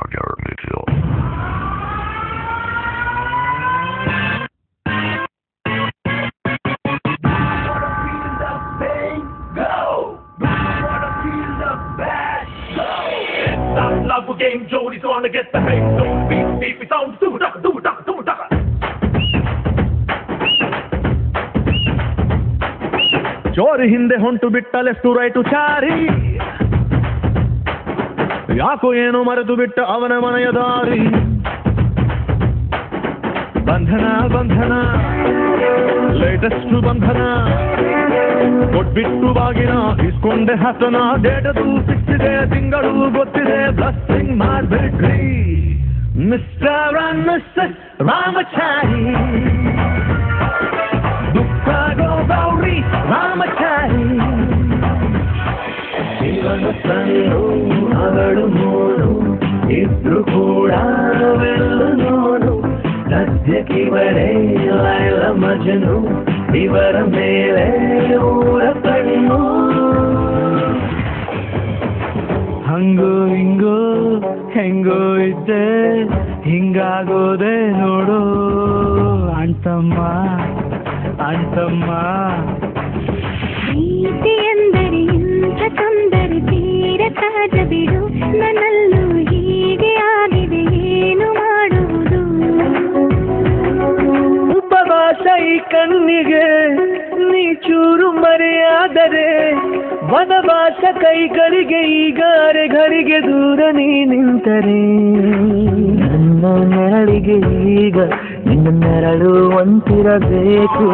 ಆಗಿರಲಿದೆಯೋ? Game Jody's gonna get the hang. Don't beat me, sound do duck. ಚೋರಿ ಹಿಂದೆ ಹೊಂಟು ಬಿಟ್ಟ left right Chari, ಯಾಕೋ ಏನು ಮರೆತು ಬಿಟ್ಟ ಅವನ ಮನೆಯ ದಾರಿ. ಬಂಧನ ಬಂಧನ ಲೇಟೆಸ್ಟ್ ಬಂಧನ, ಕೊಟ್ಬಿಟ್ಟು ಬಾಗಿನ ಇಸ್ಕೊಂಡೆ ಹಸನ. ಡೇಟದು ಸಿಕ್ಕಿದೆ, ತಿಂಗಳು ಗೊತ್ತಿದೆ, blessing ಮಾಡ್ಬಿಟ್ರಿ mister and missus Ramachari. ದುಃಖ ಗೌರಿ ರಾಮಚಾರಿ. ಇವನು ಸಣ್ಣು ಅವಳು ನೋಡು, ಇಬ್ರು ಕೂಡ ನೋಡು. ಸದ್ಯಕ್ಕಿವರೇ ಲೈಲ ಮಜನು, ಇವರ ಮೇಲೆ ಊರ ಕಣ್ಣು. ಹಂಗೋ ಹಿಂಗೋ ಹೆಂಗೋ ಇದ್ದೆ, ಹಿಂಗಾಗೋದೆ ನೋಡು ಅಂತಮ್ಮ ಅಂತಮ್ಮ. ಪ್ರೀತಿ ಎಂದರೆ ಇಂಥ ತೊಂದರೆ ತೀರ ಸಹಜ ಬಿಡು, ನನ್ನಲ್ಲೂ ಹೀಗೆ ಆಗಿದೆ ಏನು ಮಾಡುವುದು. ಉಪವಾಸ ಈ ಕಣ್ಣಿಗೆ ನೀ ಚೂರು ಮರೆಯಾದರೆ, ವನವಾಸ ಕೈಗಳಿಗೆ ಈಗ ಅರೆಗಳಿಗೆ ದೂರ ನೀ ನಿಂತರೆ. ನನ್ನ ನೆರಳಿಗೆ ಈಗ ನಿನ್ನ ನೆರಳು ಒಂತಿರಬೇಕು,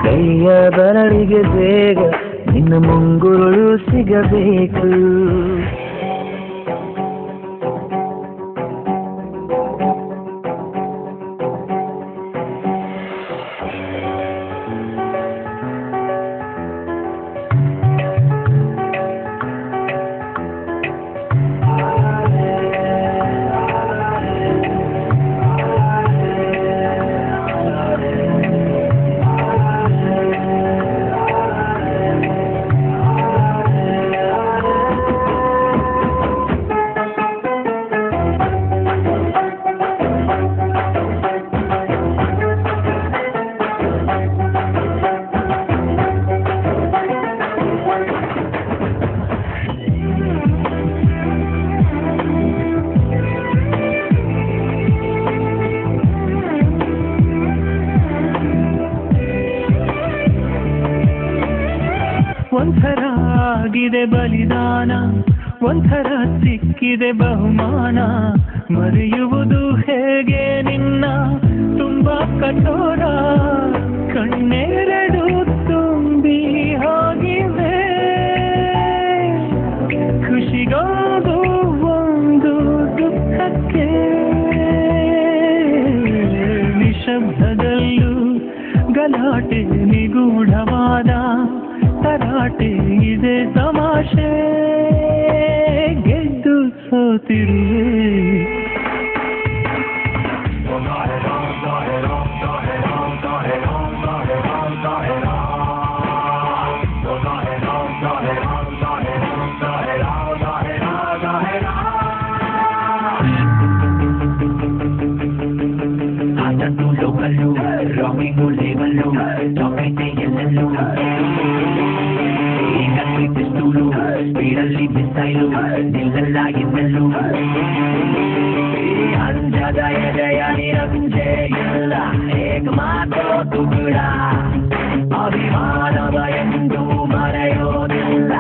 ಕೈಯ ಬರಳಿಗೆ ಬೇಗ ನಿನ್ನ ಮುಂಗುರುಳು ಸಿಗಬೇಕು. ಒಂಥರ ಆಗಿದೆ ಬಲಿದಾನ, ಒಂಥರ ಸಿಕ್ಕಿದೆ ಬಹುಮಾನ. ಮರೆಯುವುದು ಹೇಗೆ ನಿನ್ನ ತುಂಬಾ ಕಠೋರ, ಕಣ್ಣೆರಡು ತುಂಬಿ ಹೋಗಿವೆ. ಖುಷಿಗೋದು ಒಂದು ದುಃಖಕ್ಕೆ, ನಿಶಬ್ದದಲ್ಲೂ ಗಲಾಟೆ ನಿಗೂಢವಾದ ತರಾಟೆ ಇದೆ ತಮಾಷೆ. ಗೆದ್ದು ಸೋತಿರುವೆ ಆದದ್ದು ಲೋಕಲ್ಲು ರಾಮಿಂಗು ಲೇಬಲ್ಲು ಚಾಕ್ಲೇಟೆ ಎಲ್ಲೆಲ್ಲೂ. ಪಿಸ್ತೂಲು ಸ್ಪೀಡಲ್ಲಿ ಮಿಸೈಲು ನಿಲ್ಲಲ್ಲ ಇನ್ನೆಲ್ಲೂ. ಅಂಜದ ಎದೆಯ ನಿರಂಜೆ ಎಲ್ಲ ಏಕಮಾತ್ರ ತುಗುಳ, ಅಭಿಮಾನದ ಎಂದು ಮರೆಯೋದಿಲ್ಲ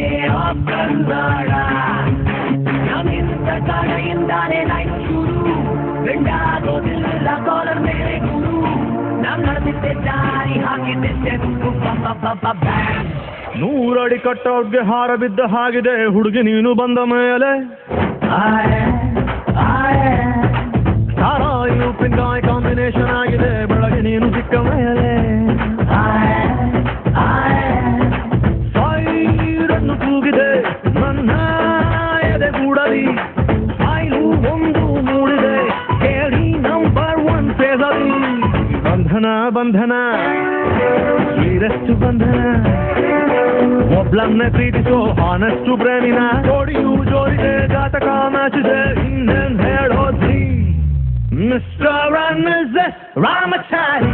ಏನೋ ಕನ್ನಡ. ನಮ್ಮಿಂದ ಕಡೆಯಿಂದಾನೆ ಲೈಫ್ ಶುರು, ಬೆಂಡಾಗೋದಿಲ್ಲ ಕಾಲರ್ ಮೇಲೆ ಗುರು. ನಮ್ ನಡೆದಿದ್ದೆ ದಾರಿ ಹಾಕಿದ್ದೆ ಬ್ಯಾಂಡ್. 100 ಅಡಿ ಕಟ್ಟೌಟ್ಗೆ ಹಾರ ಬಿದ್ದ ಹಾಗಿದೆ ಹುಡುಗಿ ನೀನು ಬಂದ ಮೇಲೆ. ಸಾರಾಯಿ ಉಪ್ಪಿನಕಾಯಿ ಕಾಂಬಿನೇಷನ್ ಆಗಿದೆ ಬೆಳಗ್ಗೆ ನೀನು ಸಿಕ್ಕ ಮೇಲೆ. ಸಾಯಿರನ್ನು ಕೂಗಿದೆ ನನ್ನ ಎದೆ ಗೂಡಲಿ, ಸಾಯಿಲು ಒಂದು ಮೂಡಿದೆ ಕೇಳಿ ನಂಬರ್ 1 ಪೇಜಲ್ಲಿ. ಬಂಧನ ಬಂಧನ ಸ್ವೀರೆಸ್ಟ್ ಬಂಧನ, ಒಬ್ಳನ್ನೇ ಪ್ರೀತಿಸೋ ಹಾನೆಸ್ಟು ಪ್ರೇಮಿನ. ಜೋಡಿಯು ಜೋಡಿದೆ ಜಾತಕ ಮ್ಯಾಚಿದೆ ಇನ್ನೇನ್ ರಾಮಚಾರಿ